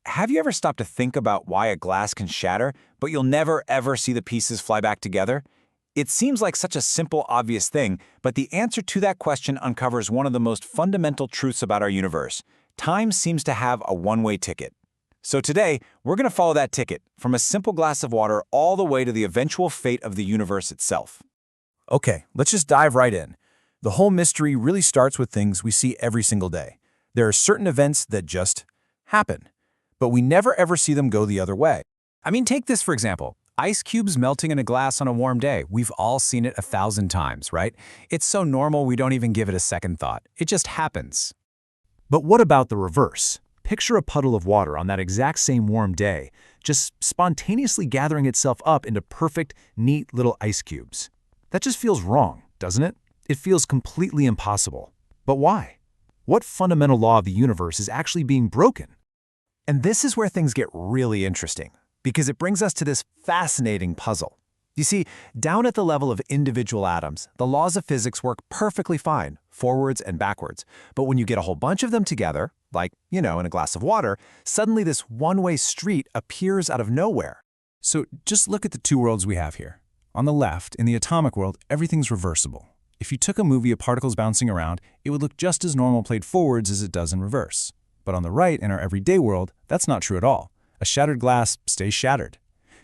have you ever stopped to think about why a glass can shatter, but you'll never ever see the pieces fly back together? It seems like such a simple, obvious thing, but the answer to that question uncovers one of the most fundamental truths about our universe. Time seems to have a one-way ticket. So today, we're going to follow that ticket, from a simple glass of water all the way to the eventual fate of the universe itself. Okay, let's just dive right in. The whole mystery really starts with things we see every single day. There are certain events that just happen, but we never ever see them go the other way. I mean, take this for example. Ice cubes melting in a glass on a warm day. We've all seen it 1,000 times, right? It's so normal we don't even give it a second thought. It just happens. But what about the reverse? Picture a puddle of water on that exact same warm day, just spontaneously gathering itself up into perfect, neat little ice cubes. That just feels wrong, doesn't it? It feels completely impossible. But why? What fundamental law of the universe is actually being broken? And this is where things get really interesting, because it brings us to this fascinating puzzle. You see, down at the level of individual atoms, the laws of physics work perfectly fine, forwards and backwards. But when you get a whole bunch of them together, like, in a glass of water, suddenly this one-way street appears out of nowhere. So just look at the two worlds we have here. On the left, in the atomic world, everything's reversible. If you took a movie of particles bouncing around, it would look just as normal played forwards as it does in reverse. But on the right, in our everyday world, that's not true at all. A shattered glass stays shattered.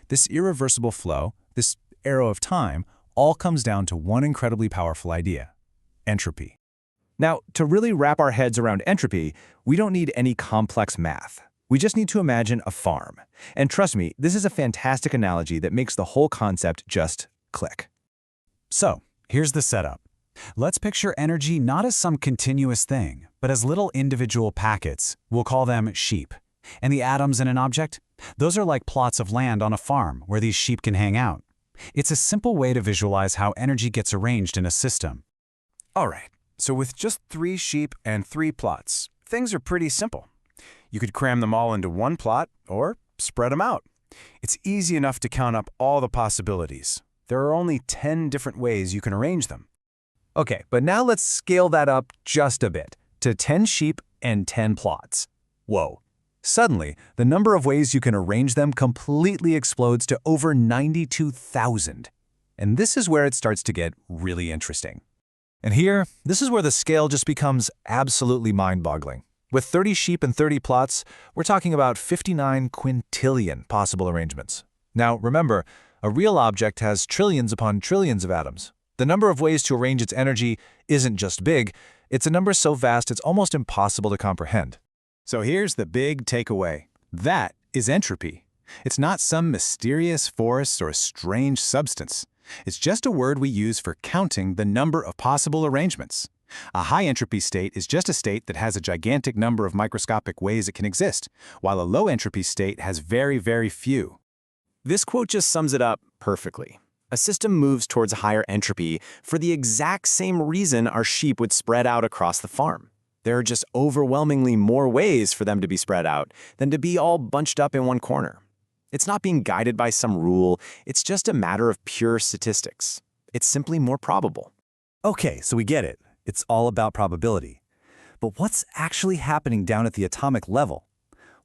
This irreversible flow, this arrow of time, all comes down to one incredibly powerful idea: entropy. Now, to really wrap our heads around entropy, we don't need any complex math. We just need to imagine a farm. And trust me, this is a fantastic analogy that makes the whole concept just click. So, here's the setup. Let's picture energy not as some continuous thing, but as little individual packets. We'll call them sheep. And the atoms in an object? Those are like plots of land on a farm where these sheep can hang out. It's a simple way to visualize how energy gets arranged in a system. All right, so with just 3 sheep and 3 plots, things are pretty simple. You could cram them all into one plot or spread them out. It's easy enough to count up all the possibilities. There are only 10 different ways you can arrange them. Okay, but now let's scale that up just a bit to 10 sheep and 10 plots. Whoa. Suddenly, the number of ways you can arrange them completely explodes to over 92,000. And this is where it starts to get really interesting. And here, this is where the scale just becomes absolutely mind-boggling. With 30 sheep and 30 plots, we're talking about 59 quintillion possible arrangements. Now, remember, a real object has trillions upon trillions of atoms. The number of ways to arrange its energy isn't just big, it's a number so vast it's almost impossible to comprehend. So here's the big takeaway. That is entropy. It's not some mysterious force or strange substance. It's just a word we use for counting the number of possible arrangements. A high entropy state is just a state that has a gigantic number of microscopic ways it can exist, while a low entropy state has very, very few. This quote just sums it up perfectly. A system moves towards higher entropy for the exact same reason our sheep would spread out across the farm. There are just overwhelmingly more ways for them to be spread out than to be all bunched up in one corner. It's not being guided by some rule, it's just a matter of pure statistics. It's simply more probable. Okay, so we get it. It's all about probability. But what's actually happening down at the atomic level?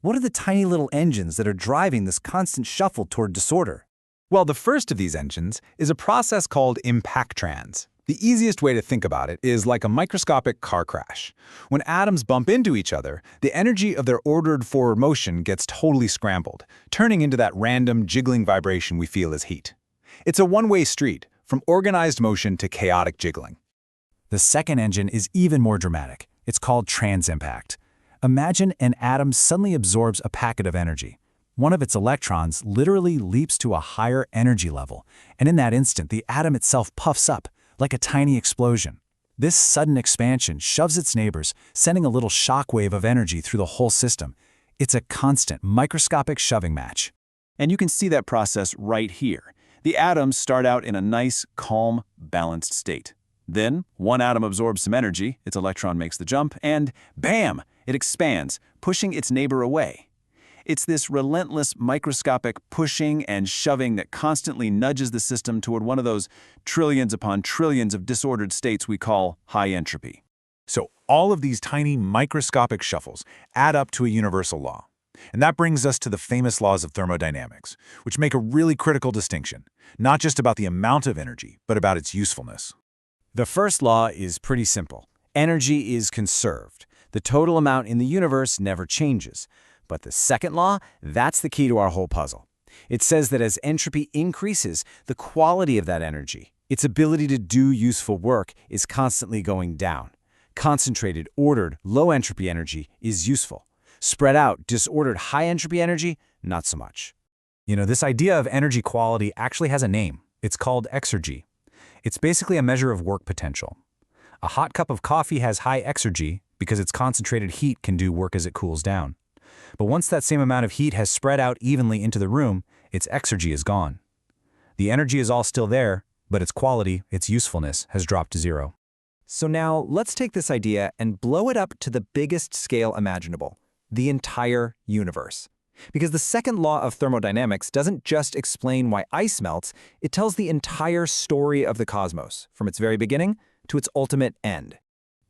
What are the tiny little engines that are driving this constant shuffle toward disorder? Well, the first of these engines is a process called Impactrans. The easiest way to think about it is like a microscopic car crash. When atoms bump into each other, the energy of their ordered forward motion gets totally scrambled, turning into that random jiggling vibration we feel as heat. It's a one-way street, from organized motion to chaotic jiggling. The second engine is even more dramatic. It's called Transimpact. Imagine an atom suddenly absorbs a packet of energy. One of its electrons literally leaps to a higher energy level, and in that instant, the atom itself puffs up, like a tiny explosion. This sudden expansion shoves its neighbors, sending a little shockwave of energy through the whole system. It's a constant, microscopic shoving match. And you can see that process right here. The atoms start out in a nice, calm, balanced state. Then, one atom absorbs some energy, its electron makes the jump, and bam! It expands, pushing its neighbor away. It's this relentless microscopic pushing and shoving that constantly nudges the system toward one of those trillions upon trillions of disordered states we call high entropy. So all of these tiny microscopic shuffles add up to a universal law. And that brings us to the famous laws of thermodynamics, which make a really critical distinction, not just about the amount of energy, but about its usefulness. The first law is pretty simple. Energy is conserved. The total amount in the universe never changes. But the second law, that's the key to our whole puzzle. It says that as entropy increases, the quality of that energy, its ability to do useful work, is constantly going down. Concentrated, ordered, low entropy energy is useful. Spread out, disordered, high entropy energy, not so much. This idea of energy quality actually has a name. It's called exergy. It's basically a measure of work potential. A hot cup of coffee has high exergy because its concentrated heat can do work as it cools down. But once that same amount of heat has spread out evenly into the room, its exergy is gone. The energy is all still there, but its quality, its usefulness, has dropped to zero. So now let's take this idea and blow it up to the biggest scale imaginable, the entire universe. Because the second law of thermodynamics doesn't just explain why ice melts, it tells the entire story of the cosmos, from its very beginning to its ultimate end.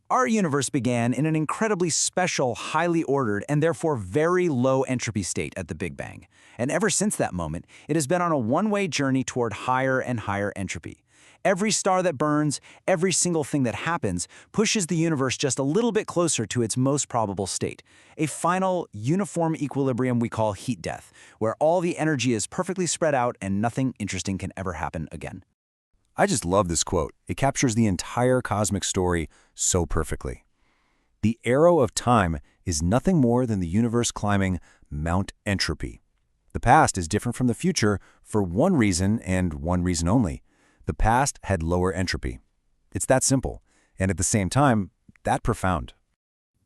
Our universe began in an incredibly special, highly ordered, and therefore very low entropy state at the Big Bang. And ever since that moment, it has been on a one-way journey toward higher and higher entropy. Every star that burns, every single thing that happens, pushes the universe just a little bit closer to its most probable state, a final, uniform equilibrium we call heat death, where all the energy is perfectly spread out and nothing interesting can ever happen again. I just love this quote. It captures the entire cosmic story so perfectly. The arrow of time is nothing more than the universe climbing Mount Entropy. The past is different from the future for one reason and one reason only. The past had lower entropy. It's that simple, and at the same time, that profound.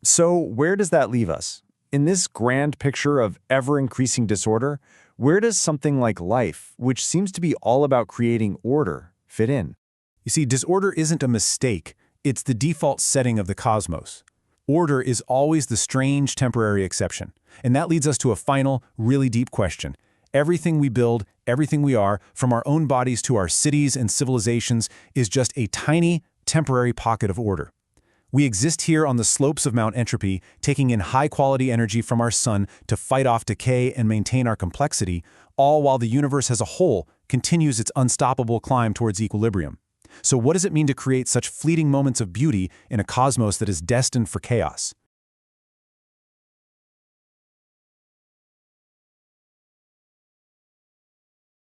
So where does that leave us? In this grand picture of ever-increasing disorder, where does something like life, which seems to be all about creating order, fit in? You see, disorder isn't a mistake. It's the default setting of the cosmos. Order is always the strange temporary exception. And that leads us to a final, really deep question. Everything we build, everything we are, from our own bodies to our cities and civilizations, is just a tiny, temporary pocket of order. We exist here on the slopes of Mount Entropy, taking in high-quality energy from our sun to fight off decay and maintain our complexity, all while the universe as a whole continues its unstoppable climb towards equilibrium. So what does it mean to create such fleeting moments of beauty in a cosmos that is destined for chaos?